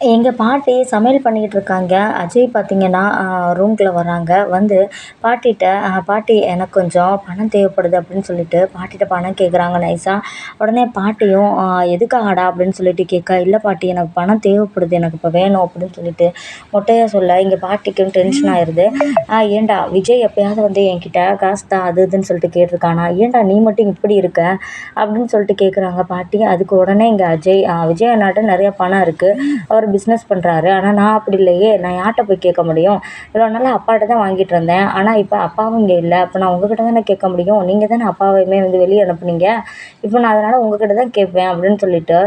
எங்க பாட்டி சமையல் பண்ணிக்கிட்டு இருக்காங்க. அஜய் பார்த்தீங்கன்னா, ரூம்குள்ள வராங்க. வந்து பாட்டிட்ட "பாட்டி எனக்கு கொஞ்சம் பணம் தேவைப்படுது" அப்படின்னு சொல்லிட்டு பாட்டிட்ட பணம் கேட்குறாங்க நைஸா. உடனே பாட்டியும் "எதுக்காகடா?" அப்படின்னு சொல்லிட்டு கேட்க, "இல்ல பாட்டி எனக்கு பணம் தேவைப்படுது. எனக்கு இப்போ வேணும்" அப்படின்னு சொல்லிட்டு மொட்டையா சொல்ல, இங்க பாட்டிக்கும் டென்ஷன் ஆயிருது. "ஏன்டா விஜய் எப்பயாவது வந்து என்கிட்ட காசு தா அது இதுன்னு சொல்லிட்டு கேட்டிருக்கானா? ஏன்டா நீ மட்டும் இப்படி இருக்க?" அப்படின்னு சொல்லிட்டு கேட்குறாங்க பாட்டி. அதுக்கு உடனே இங்க அஜய், "விஜய் அண்ணாட்ட நிறைய பணம் இருக்கு. அவர் பிஸ்னஸ் பண்ணுறாரு. ஆனால் நான் அப்படி இல்லையே. நான் யார்கிட்ட போய் கேட்க முடியும்? இவ்வளோ நாளாக அப்பாட்ட தான் வாங்கிட்டு இருந்தேன். ஆனால் இப்போ அப்பாவும் இங்கே இல்லை. அப்போ நான் உங்ககிட்ட தானே கேட்க முடியும். நீங்கள் தானே அப்பாவையுமே வந்து வெளியே அனுப்புனீங்க. இப்போ நான் அதனால் உங்ககிட்ட தான் கேட்பேன்" அப்படின்னு சொல்லிட்டு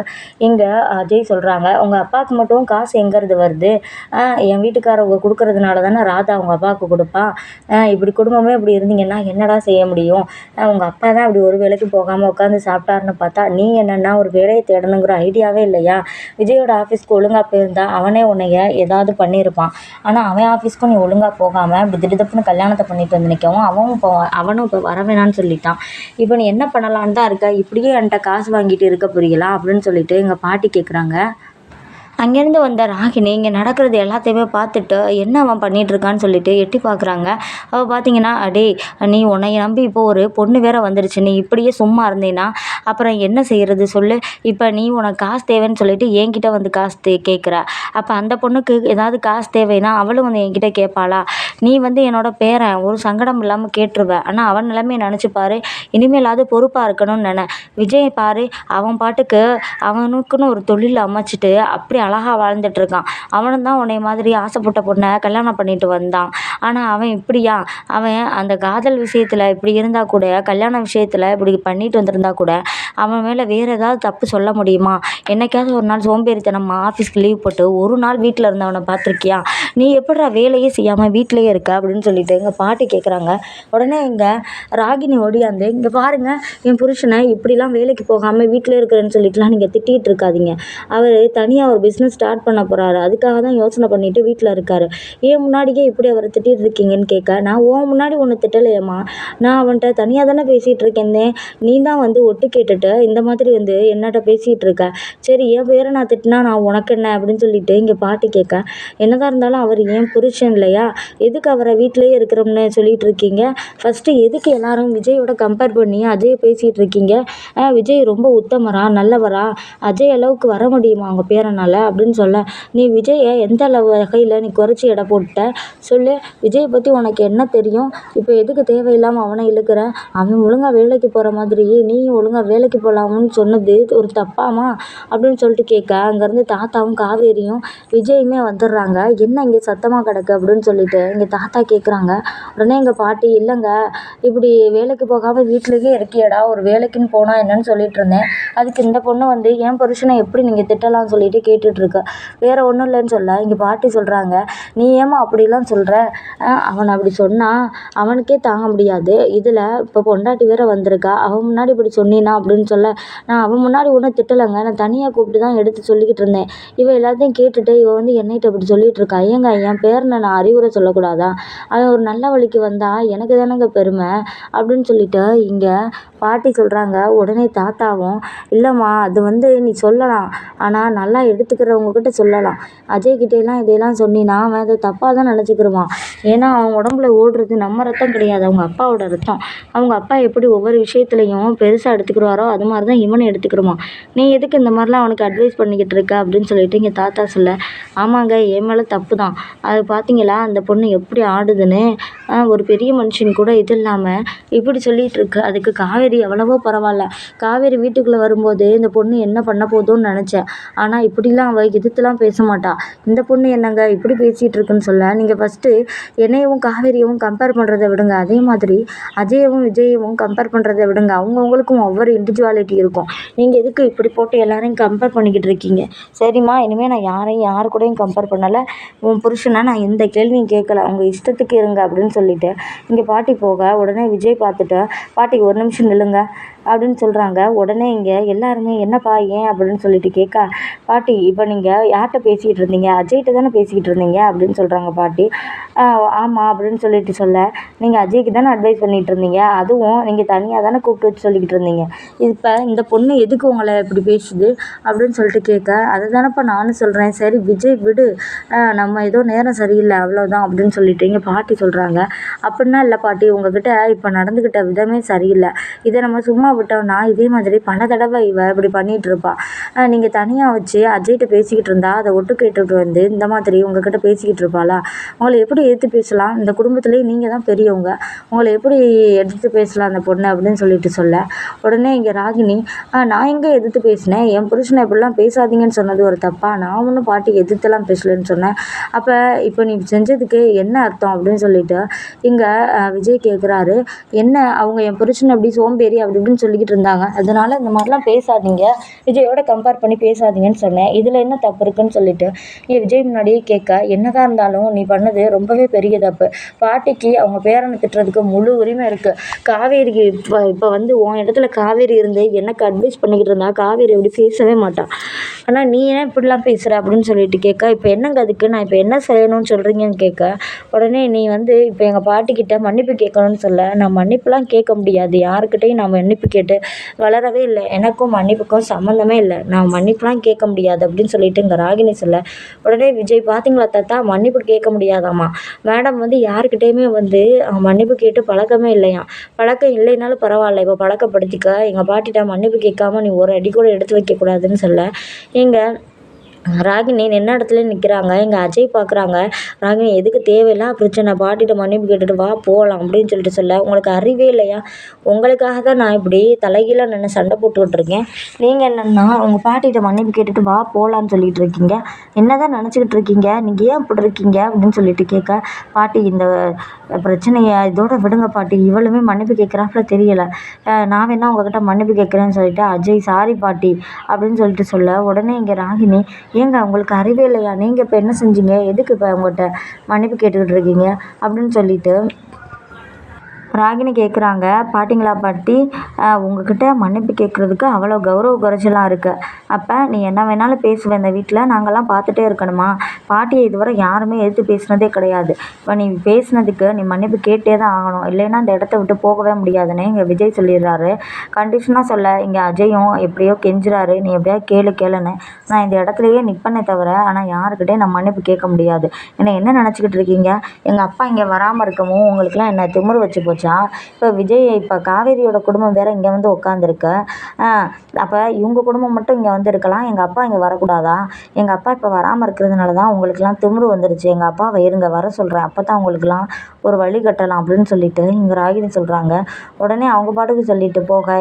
இங்கே அஜய் சொல்கிறாங்க. "உங்கள் அப்பாவுக்கு மட்டும் காசு எங்கேருந்து வருது? என் வீட்டுக்காரவங்க கொடுக்கறதுனால தானே ராதா அவங்க அப்பாவுக்கு கொடுப்பா. இப்படி குடும்பமே இப்படி இருந்தீங்கன்னா என்னடா செய்ய முடியும்? உங்கள் அப்பா தான் அப்படி ஒரு வேலைக்கு போகாமல் உட்காந்து சாப்பிட்டாருன்னு பார்த்தா, நீ என்னன்னா ஒரு வேலையை தேடணுங்கிற ஐடியாவே இல்லையா? விஜயோட ஆஃபீஸ்க்கு ஒழுங்கா போயிருந்தா அவனே உன்னைய ஏதாவது பண்ணியிருப்பான். ஆனால் அவன் ஆஃபீஸ்க்கும் நீ ஒழுங்கா போகாமல் இப்படி திடுதப்புன்னு கல்யாணத்தை பண்ணிட்டு வந்து நிற்கவும் அவனும் இப்போ வர வேணான்னு சொல்லிட்டான். இப்போ நீ என்ன பண்ணலான்னு தான் இருக்க? இப்படியே என்கிட்ட காசு வாங்கிட்டு இருக்க புரியலா?" அப்படின்னு சொல்லிட்டு எங்கள் பாட்டி கேட்குறாங்க. அங்கேருந்து வந்த ராகினி இங்கே நடக்கிறது எல்லாத்தையுமே பார்த்துட்டு என்ன அவன் பண்ணிகிட்ருக்கான்னு சொல்லிட்டு எட்டி பார்க்குறாங்க. அவள் பார்த்தீங்கன்னா, "டேய் நீ உன்னைய நம்பி இப்போ ஒரு பொண்ணு வேற வந்துருச்சு. நீ இப்படியே சும்மா இருந்தீன்னா அப்புறம் என்ன செய்கிறது சொல்லு? இப்போ நீ உனக்கு காசு தேவைன்னு சொல்லிட்டு என்கிட்ட வந்து காசு கேட்குற. அப்போ அந்த பொண்ணுக்கு ஏதாவது காசு தேவைன்னா அவளும் வந்து என்கிட்ட கேட்பாளா? நீ வந்து என்னோட பேரன், ஒரு சங்கடம் இல்லாமல் கேட்டுருவ. ஆனால் அவன் நிலைமையை நினச்சி பாரு. இனிமேலாவது பொறுப்பாக இருக்கணும்னு நினை. விஜய் பாரு, அவன் பாட்டுக்கு அவனுக்குன்னு ஒரு தொழில் அமைச்சிட்டு அப்படி அழகாக வாழ்ந்துட்டு இருக்கான். அவனும் தான் உன்னை மாதிரி ஆசைப்பட்ட பொண்ணை கல்யாணம் பண்ணிட்டு வந்தான். ஆனால் அவன் இப்படியா? அவன் அந்த காதல் விஷயத்தில் இப்படி இருந்தால் கூட, கல்யாண விஷயத்தில் இப்படி பண்ணிட்டு வந்திருந்தா கூட அவன் மேலே வேறு ஏதாவது தப்பு சொல்ல முடியுமா? என்னைக்காவது ஒரு நாள் சோம்பேறித்தனமா ஆஃபீஸ்க்கு லீவ் போட்டு ஒரு நாள் வீட்டில் இருந்தவனை பார்த்துருக்கியா? நீ எப்படிடா வேலையே செய்யாமல் வீட்டிலேயே இருக்க அப்படின்னு சொல்லிட்டு எங்கள் பாட்டி கேட்குறாங்க. உடனே இங்கே ராகினி ஓடியாந்து, "இங்கே பாருங்க, என் புருஷனை இப்படிலாம் வேலைக்கு போகாமல் வீட்டிலே இருக்கிறேன்னு சொல்லிட்டுலாம் நீங்கள் திட்டிகிட்டு இருக்காதீங்க. அவர் தனியாக ஒரு பிஸ்னஸ் ஸ்டார்ட் பண்ண போகிறாரு. அதுக்காக தான் யோசனை பண்ணிட்டு வீட்டில் இருக்காரு. ஏன் முன்னாடியே இப்படி அவரை திட்டிகிட்டு இருக்கீங்கன்னு" கேட்க, "நான் உன் முன்னாடி ஒன்று திட்டலையேம்மா. நான் அவன்கிட்ட தனியாக தானே பேசிகிட்டு இருக்கேன். நீ தான் வந்து ஒட்டு கேட்டுட்டு இந்த மாதிரி வந்து என்னட்ட பேசிகிட்டு இருக்க. சரி என் பேரை நான் திட்டினா நான் உனக்கு என்ன?" அப்படின்னு சொல்லிட்டு இங்கே பாட்டி கேட்க, "என்னதான் இருந்தாலும் அவர் ஏன் புருஷன் இல்லையா? எதுக்கு அவரை வீட்டிலேயே இருக்கிறோம்னு சொல்லிட்டு இருக்கீங்க? ஃபஸ்ட்டு எதுக்கு எல்லாரும் விஜயோட கம்பேர் பண்ணி அஜயை பேசிகிட்டு இருக்கீங்க? விஜய் ரொம்ப உத்தமரா, நல்லவரா? அஜய் அளவுக்கு வர முடியுமா அவங்க பேரனால்?" அப்படின்னு சொல்ல, "நீ விஜயை எந்த அளவு வகையில் நீ குறைச்சி எடை போட்ட சொல்லு? விஜயை பற்றி உனக்கு என்ன தெரியும்? இப்போ எதுக்கு தேவையில்லாமல் அவனை இழுக்கிற? அவன் ஒழுங்காக வேலைக்கு போகிற மாதிரி நீயும் ஒழுங்காக வேலைக்கு போகலாம்னு சொன்னது ஒரு தப்பாமா?" அப்படின்னு சொல்லிட்டு கேட்க, அங்கேருந்து தாத்தாவும் காவேரியும் விஜயுமே வந்துடுறாங்க. "என்ன இங்கே சத்தமாக கிடக்கு?" அப்படின்னு சொல்லிட்டு இங்கே தாத்தா கேட்குறாங்க. உடனே எங்கள் பாட்டி, "இல்லைங்க, இப்படி வேலைக்கு போகாமல் வீட்டிலேயே இருக்கியடா, ஒரு வேலைக்குன்னு போனால் என்னன்னு சொல்லிட்டு இருந்தேன். அதுக்கு இந்த பொண்ணு வந்து என் புருஷனை எப்படி நீங்கள் திட்டலாம்னு சொல்லிட்டு கேட்டுட்ருக்கு. வேறு ஒன்றும் இல்லைன்னு" சொல்ல, இங்கே பாட்டி சொல்கிறாங்க, "நீ ஏம்மா அப்படிலாம் சொல்கிற? அவன் அப்படி சொன்னால் அவனுக்கே தாங்க முடியாது. இதில் இப்போ பொண்டாட்டி வேற வந்திருக்கா. அவன் முன்னாடி இப்படி சொன்னீனா?" அப்படின்னு சொல்ல, "நான் அவன் முன்னாடி ஒன்றும் திட்டலைங்க. நான் தனியாக கூப்பிட்டு தான் எடுத்து சொல்லிக்கிட்டு இருந்தேன். இவன் எல்லாத்தையும் கேட்டுட்டு இவன் வந்து என்னைட்ட இப்படி சொல்லிட்டு இருக்கா. ஏங்க என் பேரனை நான் அறிவுரை சொல்லக்கூடாதா? அவன் ஒரு நல்ல வழிக்கு வந்தால் எனக்கு தானேங்க பெருமை" அப்படின்னு சொல்லிட்டு இங்கே பாட்டி சொல்கிறாங்க. உடனே தாத்தாவும், "இல்லைம்மா, அது வந்து நீ சொல்லலாம். ஆனால் நல்லா எடுத்துக்கிறவங்கக்கிட்ட சொல்லலாம். அஜய்கிட்டேலாம் இதையெல்லாம் சொன்னீன்னா அவன் அதை தப்பாக தான் நினச்சிக்கிருவான். ஏன்னா அவன் உடம்புல ஓடுறது நம்ம ரத்தம் கிடையாது, அவங்க அப்பாவோட ரத்தம். அவங்க அப்பா எப்படி ஒவ்வொரு விஷயத்துலையும் பெருசாக எடுத்துக்கிடுவாரோ அது மாதிரி தான் இவனும் எடுத்துக்கிடுவான். நீ எதுக்கு இந்த மாதிரிலாம் அவனுக்கு அட்வைஸ் பண்ணிக்கிட்டு இருக்க?" அப்படின்னு சொல்லிட்டு இங்கே தாத்தா சொல்ல, "ஆமாங்க, என் மேலே தப்பு தான். அது பார்த்தீங்களா அந்த பொண்ணு எப்படி ஆடுதுன்னு? ஒரு பெரிய மனுஷன் கூட இது இல்லாமல் இப்படி சொல்லிகிட்டு இருக்கு. அதுக்கு காவேரி எவ்வளவோ பரவாயில்ல. காவேரி வீட்டுக்குள்ளே வரும்போது இந்த பொண்ணு என்ன பண்ண போதோன்னு நினச்சேன். ஆனால் இப்படிலாம் அவள் எதிர்த்துலாம் பேச மாட்டா. இந்த பொண்ணு என்னங்க இப்படி பேசிகிட்டு இருக்குன்னு சொல்ல, நீங்கள் ஃபஸ்ட்டு என்னையவும் காவேரியவும் கம்பேர் பண்ணுறதை விடுங்க. அதே மாதிரி அஜயவும் விஜயவும் கம்பேர் பண்ணுறதை விடுங்க. அவங்கவுங்களுக்கும் ஒவ்வொரு இண்டிவிஜுவாலிட்டி இருக்கும். நீங்கள் எதுக்கு இப்படி போட்டு எல்லாரையும் கம்பேர் பண்ணிக்கிட்டு இருக்கீங்க? சரிம்மா, இனிமேல் நான் யாரையும் யாரு கூடயும் கம்பேர் பண்ணலை. உன் புருஷனை நான் எந்த கேள்வியும் கேட்கல. உங்கள் இஷ்டத்துக்கு இருங்க" அப்படின்னு சொல்லிட்டு இங்கே பாட்டி போக உடனே விஜய் பார்த்துட்டு, பாட்டி ஒரு நிமிஷம் நில்லுங்க அப்படின்னு சொல்கிறாங்க. உடனே இங்கே எல்லாருமே என்னப்பா ஏன் அப்படின்னு சொல்லிட்டு கேட்க, பாட்டி இப்போ நீங்கள் யார்கிட்ட பேசிக்கிட்டு இருந்தீங்க, அஜய்கிட்ட தானே பேசிக்கிட்டு இருந்தீங்க அப்படின்னு சொல்கிறாங்க பாட்டி. ஆமாம் அப்படின்னு சொல்லிட்டு சொல்ல, நீங்கள் அஜய்க்கு தானே அட்வைஸ் பண்ணிகிட்டு இருந்தீங்க, அதுவும் நீங்கள் தனியாக தானே கூப்பிட்டு வச்சு சொல்லிக்கிட்டு இருந்தீங்க, இப்போ இந்த பொண்ணு எதுக்கு உங்களை இப்படி பேசுது அப்படின்னு சொல்லிட்டு கேட்க, அதை தானேப்பா நானும் சொல்கிறேன், சரி விஜய் விடு, நம்ம ஏதோ நேரம் சரியில்லை அவ்வளோதான் அப்படின்னு சொல்லிட்டு இங்கே பாட்டி சொல்கிறாங்க. அப்படின்னா இல்லை பாட்டி, உங்ககிட்ட இப்போ நடந்துக்கிட்ட விதமே சரியில்லை, இதை நம்ம சும்மா விட்டோம்னா இதே மாதிரி பல தடவை இவ இப்படி பண்ணிகிட்டு இருப்பா, நீங்கள் தனியாக வச்சு அஜய்கிட்ட பேசிக்கிட்டு இருந்தா அதை ஒட்டு கேட்டுட்டு வந்து இந்த மாதிரி உங்ககிட்ட பேசிக்கிட்டு இருப்பாளா, உங்களை எப்படி எதிர்த்து பேசலாம், இந்த குடும்பத்துலேயே நீங்கள் தான் பெரியவங்க, உங்களை எப்படி எதிர்த்து பேசலாம் அந்த பொண்ணு அப்படின்னு சொல்லிட்டு சொல்ல, உடனே இங்கே ராகினி, நான் எங்கே எதிர்த்து பேசினேன், என் புருஷனை இப்படிலாம் பேசாதீங்கன்னு சொன்னது ஒரு தப்பா, நான் ஒன்றும் பாட்டிக்கு எதிர்த்துலாம் பேசலன்னு சொன்னேன், அப்போ இப்போ நீ செஞ்சதுக்கு என்ன அர்த்தம் அப்படின்னு சொல்லிட்டு இங்கே விஜய் கேட்குறாரு. என்ன அவங்க என் புருஷன் அப்படி சோம்பேறி அப்படி இப்படின்னு சொல்லிக்கிட்டு இருந்தாங்க, அதனால இந்த மாதிரிலாம் பேசாதீங்க, விஜயோட கம்பேர் பண்ணி பேசாதீங்கன்னு சொன்னேன், இதில் என்ன தப்பு இருக்குன்னு சொல்லிட்டு இங்கே விஜய் முன்னாடியே கேட்க, என்னதான் இருந்தாலும் நீ பண்ணது ரொம்பவே பெரிய தப்பு, பாட்டிக்கு அவங்க பேரனை திட்டுறதுக்கு முழு உரிமை இருக்குது, காவேரிக்கு இப்போ வந்து உன் இடத்துல காவேரி இருந்து எனக்கு அட்வைஸ் பண்ணிக்கிட்டு இருந்தா காவேரி அப்படி பேசவே மாட்டான், ஆனால் நீ ஏன் இப்படிலாம் பேசுகிற அப்படின்னு சொல்லிட்டு கேட்க, இப்போ என்னங்க அதுக்கு நான் இப்போ என்ன செய்யணும்னு சொல்கிறீங்கன்னு கேட்க, உடனே நீ வந்து இப்போ எங்கள் பாட்டிக்கிட்ட மன்னிப்பு கேட்கணும்னு சொல்ல, நான் மன்னிப்புலாம் கேட்க முடியாது, யாருக்கிட்டையும் நான் மன்னிப்பு கேட்டு வளரவே இல்லை, எனக்கும் மன்னிப்புக்கும் சம்மந்தமே இல்லை, நான் மன்னிப்புலாம் கேட்க முடியாது அப்படின்னு சொல்லிட்டு இங்கே ராகினி சொல்ல, உடனே விஜய் பார்த்தீங்களா தாத்தா, மன்னிப்பு கேட்க முடியாதாம்மா, மேடம் வந்து யாருக்கிட்டேயுமே வந்து மன்னிப்பு கேட்டு பழக்கமே இல்லையா, பழக்கம் இல்லைனாலும் பரவாயில்ல, இப்போ பழக்கப்படுத்திக்க, எங்கள் பாட்டிட்ட மன்னிப்பு கேட்காம நீ ஒரு அடி கூட எடுத்து வைக்கக்கூடாதுன்னு சொல்ல, இங்கே ராகினி நின்ன இடத்துல நிற்கிறாங்க. இங்கே அஜய் பார்க்குறாங்க. ராகினி எதுக்கு தேவையில்லாம் பிரச்சனை, பாட்டிகிட்ட மன்னிப்பு கேட்டுட்டு வா போகலாம் அப்படின்னு சொல்லிட்டு சொல்ல, உங்களுக்கு அறிவே இல்லையா, உங்களுக்காக தான் நான் இப்படி தலைகீழாக நின்று சண்டை போட்டுக்கிட்டு இருக்கேன், நீங்கள் என்னென்னா உங்கள் பாட்டிகிட்ட மன்னிப்பு கேட்டுட்டு வா போகலான்னு சொல்லிட்டு இருக்கீங்க, என்ன தான் நினச்சிக்கிட்டு இருக்கீங்க, நீங்கள் ஏன் இப்படி இருக்கீங்க அப்படின்னு சொல்லிட்டு கேட்க, பாட்டி இந்த பிரச்சனையை இதோட விடுங்க பாட்டி, இவளுமே மன்னிப்பு கேட்குறாப்புல தெரியலை, நான் வேணா உங்ககிட்ட மன்னிப்பு கேட்குறேன்னு சொல்லிட்டு அஜய் சாரி பாட்டி அப்படின்னு சொல்லிட்டு சொல்ல, உடனே இங்கே ராகினி, ஏங்க உங்களுக்கு அறிவே இல்லையா, நீங்கள் இப்போ என்ன செஞ்சீங்க, எதுக்கு இப்போ உங்கள்கிட்ட மன்னிப்பு கேட்டுக்கிட்டு இருக்கீங்க அப்படின்னு சொல்லிட்டு ராகினி கேட்குறாங்க. பாட்டிங்களா பாட்டி, உங்ககிட்ட மன்னிப்பு கேட்குறதுக்கு அவ்வளோ கௌரவ குறைச்சலாக இருக்குது, அப்போ நீ என்ன வேணாலும் பேசுவேன் இந்த வீட்டில், நாங்கள்லாம் பார்த்துட்டே இருக்கணுமா, பாட்டியை இதுவரை யாருமே எதிர்த்து பேசினதே கிடையாது, இப்போ நீ பேசினதுக்கு நீ மன்னிப்பு கேட்டே தான் ஆகணும், இல்லைன்னா இந்த இடத்த விட்டு போகவே முடியாதுன்னு இங்கே விஜய் சொல்லிடுறாரு. கண்டிஷனாக சொல்ல இங்கே அஜயும் எப்படியோ கெஞ்சுறாரு, நீ எப்படியா கேளுன்னு, நான் இந்த இடத்துலையே நிற்பனே தவிர ஆனால் யாருக்கிட்டே நான் மன்னிப்பு கேட்க முடியாது, என்ன நினச்சிக்கிட்டு இருக்கீங்க, எங்கள் அப்பா இங்கே வராமல் இருக்கவும் உங்களுக்குலாம் என்ன திமிரு வச்சு போச்சு, இப்போ விஜய் இப்போ காவேரியோட குடும்பம் வேற இங்கே வந்து உட்காந்துருக்கு, அப்போ இவங்க குடும்பம் மட்டும் இங்கே வந்து இருக்கலாம், எங்கள் அப்பா இங்கே வரக்கூடாதா, எங்கள் அப்பா இப்போ வராமல் இருக்கிறதுனால தான் உங்களுக்குலாம் திமிரு வந்துருச்சு, எங்கள் அப்பாவை இருங்க வர சொல்கிறேன், அப்போ தான் உங்களுக்குலாம் ஒரு வழி கட்டலாம் அப்படின்னு சொல்லிட்டு இங்கே ராகினி சொல்கிறாங்க. உடனே அவங்க பாட்டுக்கு சொல்லிட்டு போக,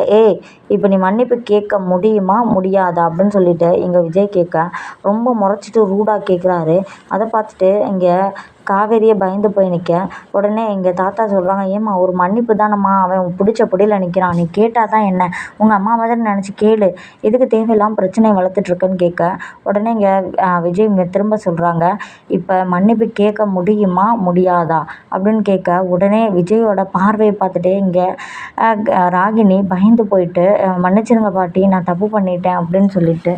இப்போ நீ மன்னிப்பு கேட்க முடியுமா முடியாதா அப்படின்னு சொல்லிட்டு இங்கே விஜய் கேட்க, ரொம்ப முறைச்சிட்டு ரூடாக கேட்குறாரு. அதை பார்த்துட்டு இங்கே காவேரியை பயந்து போய் நிற்க, உடனே எங்கள் தாத்தா சொல்கிறாங்க, ஏம்மா ஒரு மன்னிப்பு தானம்மா, அவன் பிடிச்ச பிடியில் நிற்கிறான், நீ கேட்டால் தான் என்ன, உங்கள் அம்மா மாதிரி நினச்சி கேளு, எதுக்கு தேவையில்லாமல் பிரச்சனையை வளர்த்துட்ருக்குன்னு கேட்க, உடனே இங்கே விஜய் திரும்ப சொல்கிறாங்க, இப்போ மன்னிப்பு கேட்க முடியுமா முடியாதா அப்படின்னு கேட்க, உடனே விஜயோட பார்வையை பார்த்துட்டே இங்கே ராகினி பயந்து போயிட்டு, மன்னிச்சிருங்க பாட்டி நான் தப்பு பண்ணிட்டேன் அப்படின்னு சொல்லிட்டு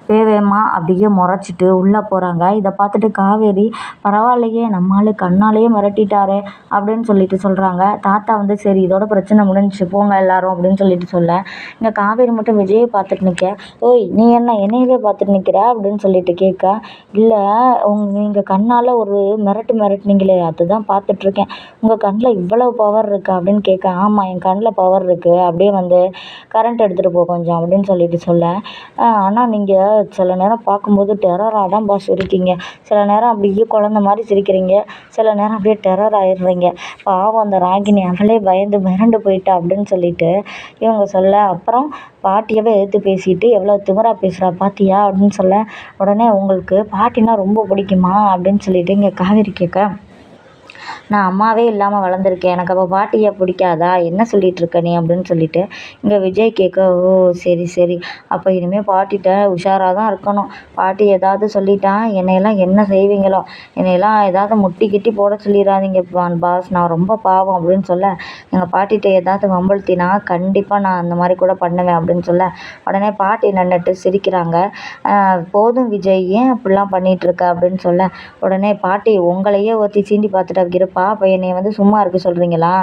வேகமாக அப்படியே முறைச்சிட்டு உள்ளே போகிறாங்க. இதை பார்த்துட்டு காவேரி, பரவாயில்லையே நம்மால் கண்ணாலேயே மிரட்டிட்டாரே அப்படின்னு சொல்லிட்டு சொல்கிறாங்க. தாத்தா வந்து சரி இதோட பிரச்சனை முடிஞ்சிச்சு போங்க எல்லாரும் அப்படின்னு சொல்லிட்டு சொல்ல, இங்கே காவேரி மட்டும் விஜயை பார்த்துட்டு நிற்க, ஓய் நீ என்ன என்னையவே பார்த்துட்டு நிற்கிற அப்படின்னு சொல்லிட்டு கேட்க, இல்லை நீங்கள் கண்ணால் ஒரு மிரட்டுனீங்களே அதுதான் பார்த்துட்ருக்கேன், உங்கள் கண்ணில் இவ்வளோ பவர் இருக்குது அப்படின்னு கேட்க, ஆமாம் என் கண்ணில் பவர் இருக்குது, அப்படியே வந்து கரண்ட் எடுத்துகிட்டு போ கொஞ்சம் அப்படின்னு சொல்லிட்டு சொல்ல, ஆனால் நீங்கள் சில நேரம் பார்க்கும்போது டெரராக தான் பாஸ் இருக்கீங்க, சில நேரம் அப்படியே குழந்த மாதிரி சிரிக்கிறீங்க, சில நேரம் அப்படியே டெரர் ஆயிடுறீங்க, பாவம் அந்த ராகினி அவளே பயந்து மிரண்டு போயிட்டா அப்படின்னு சொல்லிட்டு இவங்க சொல்ல, அப்புறம் பாட்டியவே எதிர்த்து பேசிட்டு எவ்வளோ திமிரா பேசுகிறா பாத்தியா அப்படின்னு சொல்ல, உடனே உங்களுக்கு பாட்டினா ரொம்ப பிடிக்குமா அப்படின்னு சொல்லிட்டு இங்கே காவேரி கேட்க, நான் அம்மாவே இல்லாமல் வளர்ந்துருக்கேன். எனக்கு அப்போ பாட்டியை பிடிக்காதா? என்ன சொல்லிட்டு இருக்க நீ? அப்படின்னு சொல்லிட்டு இங்கே விஜய் கேட்க, ஓ சரி சரி, அப்போ இனிமேல் பாட்டிகிட்ட உஷாராக தான் இருக்கணும். பாட்டி ஏதாவது சொல்லிட்டா என்னையெல்லாம் என்ன செய்வீங்களோ, என்னையெல்லாம் ஏதாவது முட்டி கிட்டி போட சொல்லிடாதீங்க பாஸ், நான் ரொம்ப பாவம் அப்படின்னு சொல்ல, எங்கள் பாட்டிகிட்ட ஏதாவது வம்பழுத்தினா கண்டிப்பாக நான் அந்த மாதிரி கூட பண்ணுவேன் அப்படின்னு சொல்ல, உடனே பாட்டி நின்றுட்டு சிரிக்கிறாங்க. போதும் விஜய், ஏன் அப்படிலாம் பண்ணிகிட்ருக்க அப்படின்னு சொல்ல, உடனே பாட்டி உங்களையே ஒருத்தி சீண்டி பார்த்துட்டு இருப்பா, அப்போ என்னை வந்து சும்மா இருக்க சொல்கிறீங்களா?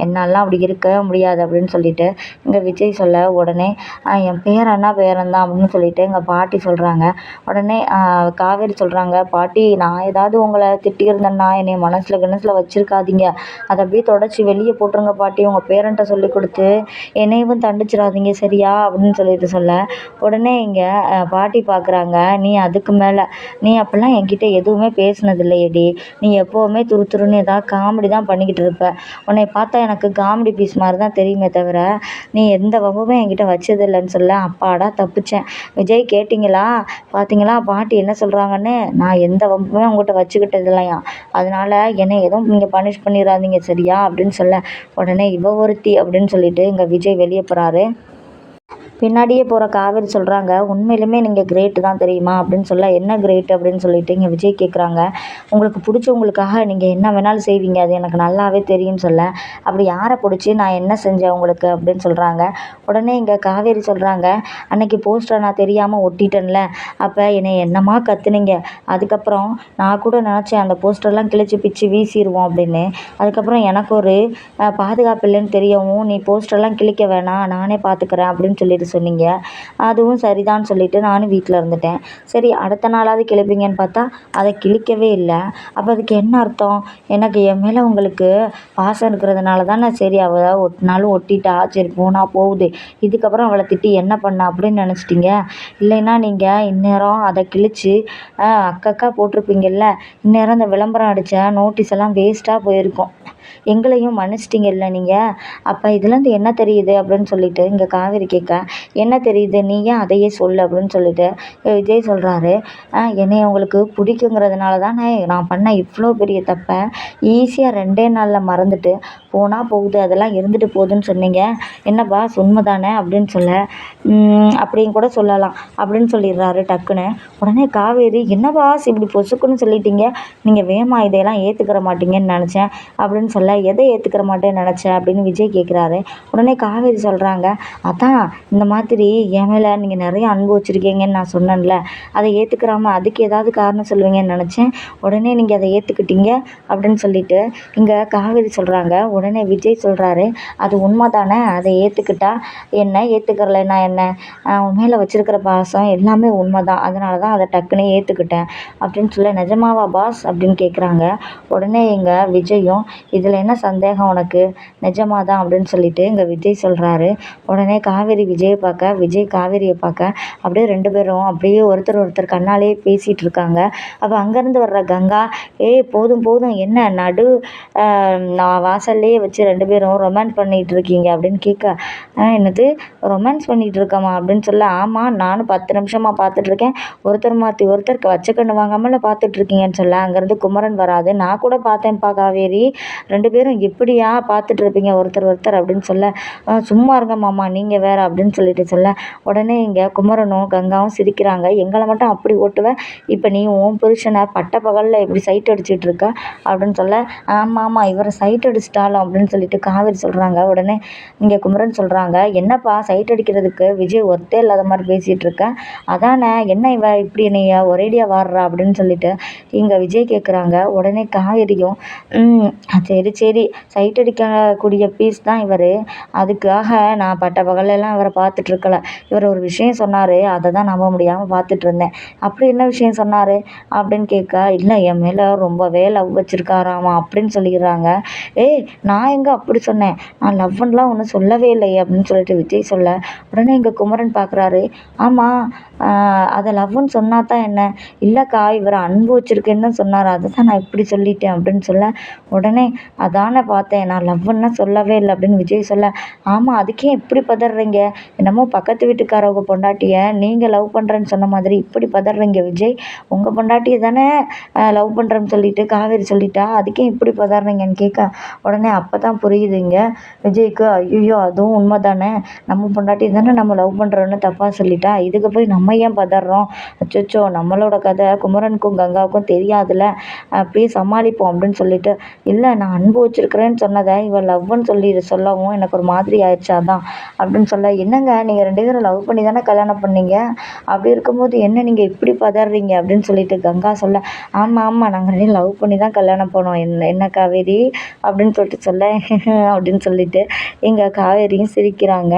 என்னாலாம் அப்படி இருக்க முடியாது அப்படின்னு சொல்லிட்டு இங்கே விஜய் சொல்ல, உடனே என் பேரன்னா பேரன் தான் அப்படின்னு சொல்லிட்டு எங்கள் பாட்டி சொல்கிறாங்க. உடனே காவேரி சொல்கிறாங்க, பாட்டி நான் ஏதாவது உங்களை திட்டியிருந்தேன்னா என்னை மனசில் வச்சுருக்காதீங்க, அதை அப்படியே தொடச்சி வெளியே போட்டுருங்க பாட்டி, உங்கள் பேரன்ட்ட சொல்லி கொடுத்து என்னையும் தண்டிச்சிடாதீங்க சரியா அப்படின்னு சொல்லிட்டு சொல்ல, உடனே இங்கே பாட்டி பார்க்குறாங்க, நீ அதுக்கு மேலே நீ அப்போல்லாம் என்கிட்ட எதுவுமே பேசுனதில்லையேடி, நீ எப்போவுமே துரு துருன்னு ஏதாவது காமெடி தான் பண்ணிக்கிட்டு இருப்ப, உன்னை பார்த்தா எனக்கு காமெடி பீஸ் மாதிரி தான் தெரியுமே தவிர நீ எந்த வம்புமே என்கிட்ட வச்சதில்லைன்னு சொல்ல, அப்பாடா தப்பிச்சேன். விஜய் கேட்டிங்களா? பார்த்தீங்களா பாட்டி என்ன சொல்கிறாங்கன்னு? நான் எந்த வம்புமே உங்கள்கிட்ட வச்சுக்கிட்டது இல்லையா, அதனால என்னை எதுவும் நீங்கள் பனிஷ் பண்ணிடாதீங்க சரியா அப்படின்னு சொல்ல, உடனே இவ ஒருத்தி அப்படின்னு சொல்லிட்டு இங்கே விஜய் வெளியே போகிறாரு. பின்னாடியே போகிற காவேரி சொல்கிறாங்க, உண்மையிலுமே நீங்கள் கிரேட்டு தான் தெரியுமா அப்படின்னு சொல்ல, என்ன கிரேட் அப்படின்னு சொல்லிட்டு இங்கே விஜய் கேட்குறாங்க. உங்களுக்கு பிடிச்சவங்களுக்காக நீங்கள் என்ன வேணாலும் செய்வீங்க, அது எனக்கு நல்லாவே தெரியும்னு சொல்ல, அப்படி யாரை பிடிச்சி நான் என்ன செஞ்சேன் உங்களுக்கு அப்படின்னு சொல்கிறாங்க. உடனே இங்கே காவேரி சொல்கிறாங்க, அன்னைக்கு போஸ்டரை நான் தெரியாமல் ஒட்டிட்டேன்ல, அப்போ என்னை என்னமா கத்துனீங்க, அதுக்கப்புறம் நான் கூட நினச்சேன் அந்த போஸ்டர்லாம் கிழிச்சு பிச்சு வீசிடுவோம் அப்படின்னு, அதுக்கப்புறம் எனக்கு ஒரு பாதுகாப்பு இல்லைன்னு தெரியவும் நீ போஸ்டர்லாம் கிழிக்க வேணாம் நானே பார்த்துக்கிறேன் அப்படின்னு சொல்லிட்டு சொன்னீங்க. அதுவும் சரிதான்னு சொல்லிட்டு நானும் வீட்டில் இருந்துட்டேன். சரி அடுத்த நாளாவது கிழிப்பீங்கன்னு பார்த்தா அதை கிழிக்கவே இல்லை. அப்போ அதுக்கு என்ன அர்த்தம்? எனக்கு என் மேலே உங்களுக்கு பாசம் இருக்கிறதுனால தானே சரி அவள் ஒட்டினாலும் ஒட்டிட்டா, சரி போனால் போகுது, இதுக்கப்புறம் அவளை திட்டி என்ன பண்ண அப்படின்னு நினச்சிட்டிங்க. இல்லைன்னா நீங்கள் இந்நேரம் அதை கிழிச்சு அக்கா போட்டிருப்பீங்கள்ல, இந்நேரம் அந்த விளம்பரம் அடித்த நோட்டீஸ் எல்லாம் வேஸ்ட்டாக போயிருக்கும். எங்களையும் மன்னிச்சிட்டிங்கல்ல நீங்கள். அப்போ இதுலேருந்து என்ன தெரியுது அப்படின்னு சொல்லிட்டு இங்கே காவேரி கேட்க, என்ன தெரியுது நீ ஏன் அதையே சொல்லு அப்படின்னு சொல்லிட்டு விஜய் சொல்கிறாரு, என்னை உங்களுக்கு பிடிக்குங்கிறதுனால தானே நான் பண்ண இவ்வளோ பெரிய தப்பை ஈஸியாக 2 நாளில் மறந்துட்டு போனால் போகுது அதெல்லாம் இருந்துட்டு போகுதுன்னு சொன்னீங்க, என்ன பாஸ் உண்மை தானே அப்படின்னு சொல்ல, அப்படின்னு கூட சொல்லலாம் அப்படின்னு சொல்லிடுறாரு டக்குன்னு. உடனே காவேரி, என்ன பாஸ் இப்படி பொசுக்குன்னு சொல்லிட்டீங்க, நீங்கள் வேமா இதையெல்லாம் ஏற்றுக்கிற மாட்டீங்கன்னு நினச்சேன் அப்படின்னு சொல்ல, எதை ஏற்றுக்கிற மாட்டேன்னு நினச்சேன் அப்படின்னு விஜய் கேட்குறாரு. உடனே காவேரி சொல்கிறாங்க, அதான் இந்த மாதிரி என் மேலே நீங்கள் நிறைய அன்பு வச்சுருக்கீங்கன்னு நான் சொன்னேன்ல, அதை ஏற்றுக்கிறாம அதுக்கு ஏதாவது காரணம் சொல்லுவீங்கன்னு நினச்சேன், உடனே நீங்கள் அதை ஏற்றுக்கிட்டீங்க அப்படின்னு சொல்லிட்டு இங்கே காவேரி சொல்கிறாங்க. உடனே விஜய் சொல்கிறாரு, அது உண்மை தானே, அதை ஏற்றுக்கிட்டா என்ன, ஏற்றுக்கிறலைன்னா என்ன, உன் மேலே வச்சுருக்கிற பாசம் எல்லாமே உண்மை தான், அதனால தான் அதை டக்குன்னு ஏற்றுக்கிட்டேன் அப்படின்னு சொல்ல, நிஜமாவா பாஸ் அப்படின்னு கேட்குறாங்க. உடனே இங்கே விஜயும், இதில் என்ன சந்தேகம் உனக்கு, நிஜமாக தான் அப்படின்னு சொல்லிட்டு இங்கே விஜய் சொல்கிறாரு. உடனே காவேரி விஜயை பார்க்க, விஜய் காவேரியை பார்க்க, அப்படியே 2 பேரும் அப்படியே ஒருத்தர் கண்ணாலே பேசிகிட்டு இருக்காங்க. அப்போ அங்கேருந்து வர்ற கங்கா, ஏய் போதும் போதும், என்ன நடு நான் வாசல்லையே வச்சு 2 பேரும் ரொமான்ஸ் பண்ணிகிட்டு இருக்கீங்க அப்படின்னு கேட்க, என்னது ரொமான்ஸ் பண்ணிகிட்டு இருக்கோமா அப்படின்னு சொல்ல, ஆமாம் நானும் 10 நிமிஷமாக பார்த்துட்ருக்கேன், ஒருத்தர் மாற்றி ஒருத்தர் வச்ச கண்ணு வாங்காமல் பார்த்துட்ருக்கீங்கன்னு சொல்ல, அங்கேருந்து குமரன் வராது, நான் கூட பார்த்தேன்ப்பா காவேரி, 2 பேரும் எப்படியா பார்த்துட்டு இருப்பீங்க ஒருத்தர் அப்படின்னு சொல்ல, சும்மா இருங்க மாமா நீங்கள் வேறு அப்படின்னு சொல்லிட்டு சொல்ல, உடனே இங்கே குமரனும் கங்காவும் சிரிக்கிறாங்க, எங்களை மட்டும் அப்படி ஓட்டுவேன், இப்போ நீ உன் புருஷனை பட்ட பகலில் எப்படி சைட் அடிச்சிட்டு இருக்க அப்படின்னு சொல்ல, ஆமாம் இவரை சைட் அடிச்சிட்டாலும் அப்படின்னு சொல்லிட்டு காவேரி சொல்கிறாங்க. உடனே இங்கே குமரன் சொல்கிறாங்க, என்னப்பா சைட் அடிக்கிறதுக்கு விஜய் ஒருத்தே இல்லாத மாதிரி பேசிகிட்டு இருக்க, அதானே என்ன இவ இப்படி நீ ஒரேடியாக வாடுறா அப்படின்னு சொல்லிட்டு இங்கே விஜய் கேட்குறாங்க. உடனே காவேரியும், சரி சரி சைட் அடிக்கக்கூடிய பீஸ் தான் இவர், அதுக்காக நான் பட்ட பகலெல்லாம் இவரை பார்த்துட்ருக்கல, இவர் ஒரு விஷயம் சொன்னார், அதை தான் நம்ப முடியாமல் பார்த்துட்டு இருந்தேன், அப்படி என்ன விஷயம் சொன்னார் அப்படின்னு கேட்க, இல்லை என் மேலே ரொம்பவே லவ் வச்சுருக்காராமா அப்படின்னு சொல்லிடுறாங்க. ஏய் நான் எங்கே அப்படி சொன்னேன், நான் லவ்ன்னுலாம் ஒன்றும் சொல்லவே இல்லையே அப்படின்னு சொல்லிட்டு விஜய் சொல்ல, உடனே இங்கே குமரன் பார்க்குறாரு, ஆமாம் அதை லவ்வுன்னு சொன்னா தான் என்ன, இல்லைக்கா இவரை அன்பு வச்சுருக்கேன்னு தான் சொன்னார், அதை தான் நான் இப்படி சொல்லிட்டேன் அப்படின்னு சொல்ல, உடனே அதானே பார்த்தேன். நான் லவ்வுன்னுலாம் சொல்லவே இல்ல அப்படின்னு விஜய் சொல்ல, ஆமா அதுக்கு ஏன் இப்படி பதர்றீங்க? என்னமோ பக்கத்து வீட்டுக்காரவங்க பொண்டாட்டிய நீங்க லவ் பண்றேன்னு சொன்ன மாதிரி இப்படி பதர்றீங்க விஜய். உங்க பொண்டாட்டிய தானே லவ் பண்றேன்னு சொல்லிட்டு காவேரி சொல்லிட்டா. அதுக்கு ஏன் இப்படி பதர்றீங்கன்னு கேட்க, உடனே அப்பதான் புரியுதுங்க விஜய்க்கு. ஐய்யய்யோ! அதுவும் உண்மதானே. நம்ம பொண்டாட்டிய தானே நம்ம லவ் பண்றோம்னு தப்பா சொல்லிட்டா. இதுக்கு போய் நம்ம ஏன் பதர்றோம்? அச்சச்சோ! நம்மளோட கதை குமரனுக்கும் கங்காவுக்கும் தெரியாதுல்ல. அப்படியே சமாளிப்போம் அப்படின்னு சொல்லிட்டு, இல்ல நான் அன்பு வச்சிருக்கிறேன்னு சொன்னத இவ லவ்வுன்னு சொல்லவும் எனக்கு ஒரு மாதிரி ஆயிடுச்சு அதான். அப்படின்னு சொல்ல, என்னங்க நீங்க 2 பேரும் லவ் பண்ணி தானே கல்யாணம் பண்ணீங்க. அப்படி இருக்கும்போது என்ன நீங்க இப்படி பதர்றீங்க அப்படின்னு சொல்லிட்டு கங்கா சொல்ல, ஆமா, ஆமா நாங்க 2 பேரும் லவ் பண்ணி தான் கல்யாணம் பண்ணோம். என்ன காவேரி அப்படின்னு சொல்லிட்டு சொல்ல, அப்படின்னு சொல்லிட்டு எங்க காவேரியும் சிரிக்கிறாங்க.